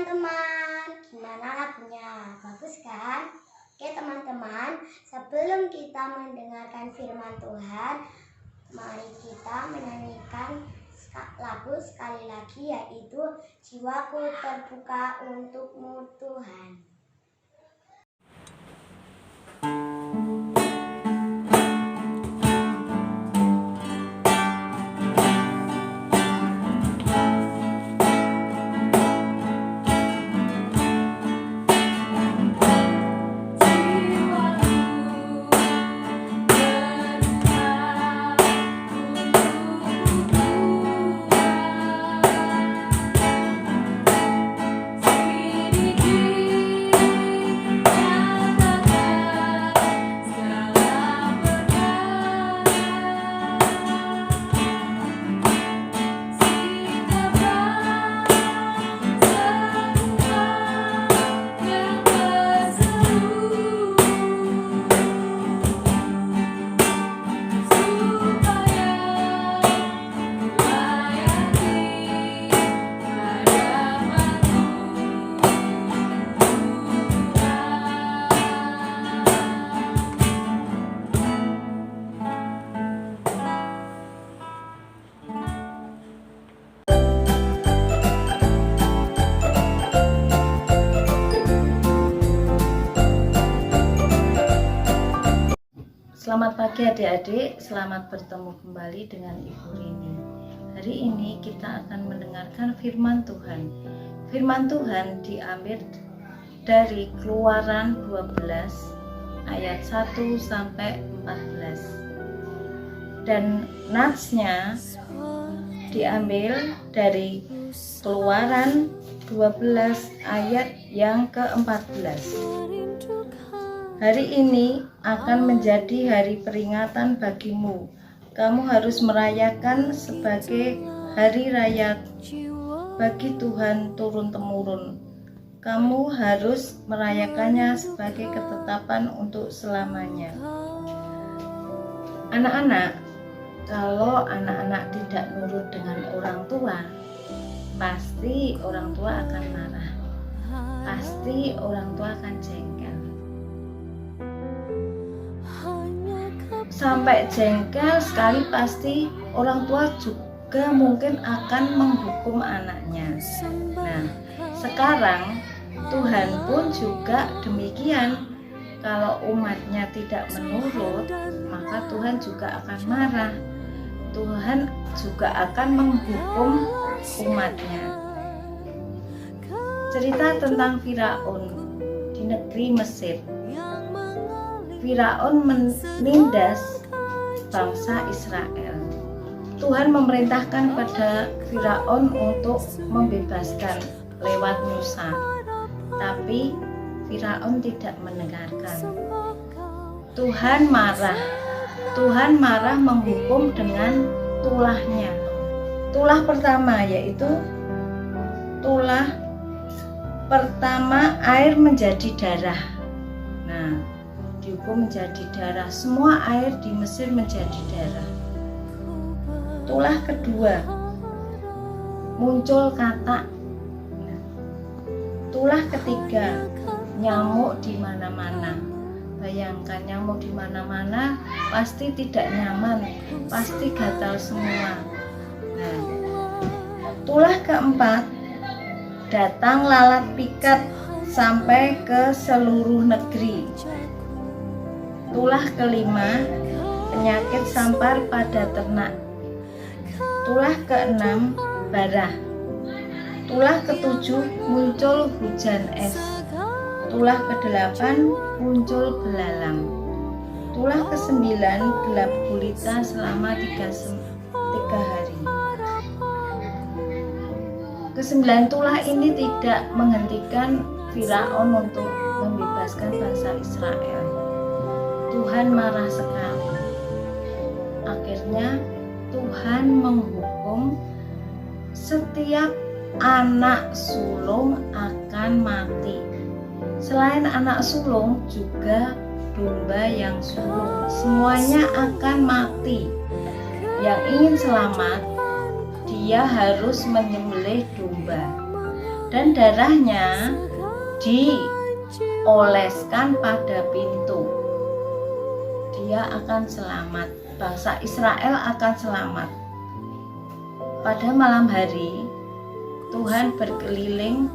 teman-teman, gimana lagunya? Bagus kan? Oke teman-teman, sebelum kita mendengarkan firman Tuhan, mari kita menyanyikan lagu sekali lagi, yaitu Jiwaku Terbuka Untukmu Tuhan. Selamat pagi adik-adik, selamat bertemu kembali dengan Ibu Rini. Hari ini kita akan mendengarkan firman Tuhan. Firman Tuhan diambil dari Keluaran 12 ayat 1 sampai 14. Dan natsnya diambil dari Keluaran 12 ayat yang ke-14. Hari ini akan menjadi hari peringatan bagimu. Kamu harus merayakan sebagai hari raya bagi Tuhan turun-temurun. Kamu harus merayakannya sebagai ketetapan untuk selamanya. Anak-anak, kalau anak-anak tidak nurut dengan orang tua, pasti orang tua akan marah. Pasti orang tua akan jengkel. Sampai jengkel sekali, pasti orang tua juga mungkin akan menghukum anaknya. Nah, sekarang Tuhan pun juga demikian. Kalau umatnya tidak menurut, maka Tuhan juga akan marah. Tuhan juga akan menghukum umatnya. Cerita tentang Firaun di negeri Mesir. Firaun menindas bangsa Israel. Tuhan memerintahkan pada Firaun untuk membebaskan lewat Musa, tapi Firaun tidak mendengarkan. Tuhan marah menghukum dengan tulahnya. Tulah pertama yaitu tulah pertama, air menjadi darah. Nah, dihukum menjadi darah. Semua air di Mesir menjadi darah. Tulah kedua, muncul katak. Tulah ketiga, nyamuk di mana-mana. Bayangkan nyamuk di mana-mana, pasti tidak nyaman, pasti gatal semua. Nah, tulah keempat, datang lalat pikat sampai ke seluruh negeri. Tulah kelima, penyakit sampar pada ternak. Tulah keenam, barah. Tulah ketujuh, muncul hujan es. Tulah kedelapan, muncul belalang. Tulah kesembilan, gelap gulita selama 3 hari. Kesembilan tulah ini tidak menghentikan Firaun untuk membebaskan bangsa Israel. Tuhan marah sekali. Akhirnya Tuhan menghukum setiap anak sulung akan mati. Selain anak sulung, juga domba yang sulung, semuanya akan mati. Yang ingin selamat, dia harus menyembelih domba. dan darahnya dioleskan pada pintu. Dia akan selamat, bangsa Israel akan selamat. Pada malam hari, Tuhan berkeliling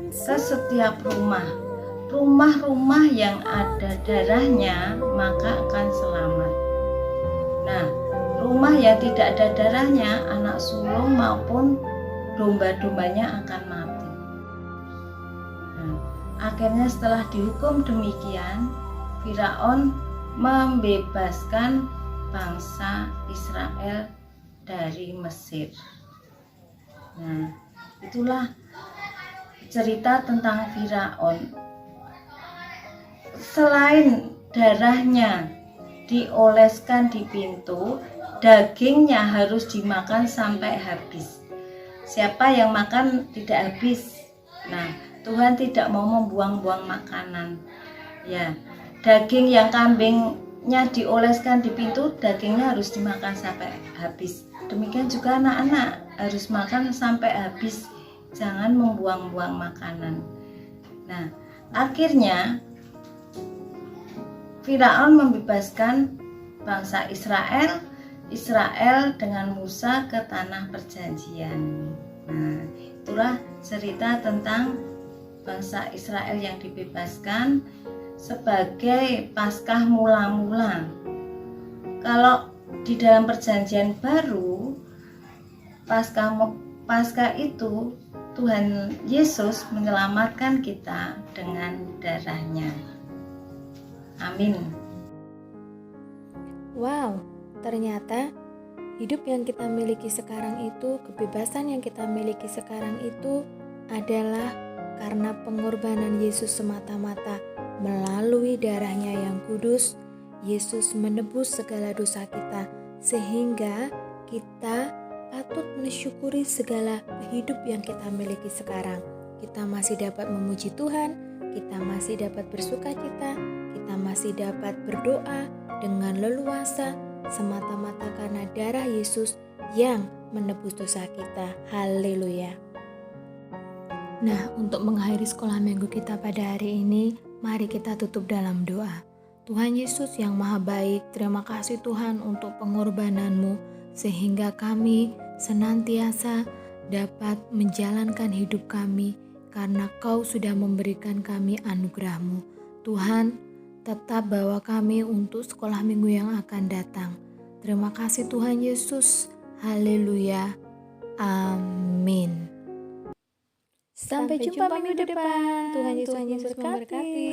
ke setiap rumah-rumah yang ada darahnya, maka akan selamat. Nah, rumah yang tidak ada darahnya, anak sulung maupun domba-dombanya akan mati. Nah, akhirnya setelah dihukum demikian, Firaun membebaskan bangsa Israel dari Mesir. Nah, itulah cerita tentang Firaun. Selain darahnya dioleskan di pintu, dagingnya harus dimakan sampai habis. Siapa yang makan tidak habis. Nah, Tuhan tidak mau membuang-buang makanan. Ya, daging yang kambingnya dioleskan di pintu, dagingnya harus dimakan sampai habis. Demikian juga anak-anak harus makan sampai habis. Jangan membuang-buang makanan. Nah, akhirnya Firaun membebaskan bangsa Israel dengan Musa ke tanah perjanjian. Nah, itulah cerita tentang bangsa Israel yang dibebaskan sebagai Paskah mula-mula. Kalau di dalam perjanjian baru, Paskah itu Tuhan Yesus menyelamatkan kita dengan darahnya. Amin. Wow, ternyata hidup yang kita miliki sekarang itu, kebebasan yang kita miliki sekarang itu adalah karena pengorbanan Yesus semata-mata. Melalui darahnya yang kudus, Yesus menebus segala dosa kita, sehingga kita patut mensyukuri segala hidup yang kita miliki sekarang. Kita masih dapat memuji Tuhan, kita masih dapat bersukacita, kita masih dapat berdoa dengan leluasa semata-mata karena darah Yesus yang menebus dosa kita. Haleluya. Nah, untuk mengakhiri sekolah minggu kita pada hari ini, mari kita tutup dalam doa. Tuhan Yesus yang Maha Baik, terima kasih Tuhan untuk pengorbanan-Mu, sehingga kami senantiasa dapat menjalankan hidup kami, karena Kau sudah memberikan kami anugerah-Mu. Tuhan, tetap bawa kami untuk sekolah minggu yang akan datang. Terima kasih Tuhan Yesus. Haleluya. Amin. Sampai jumpa minggu depan. Tuhan Yesus memberkati.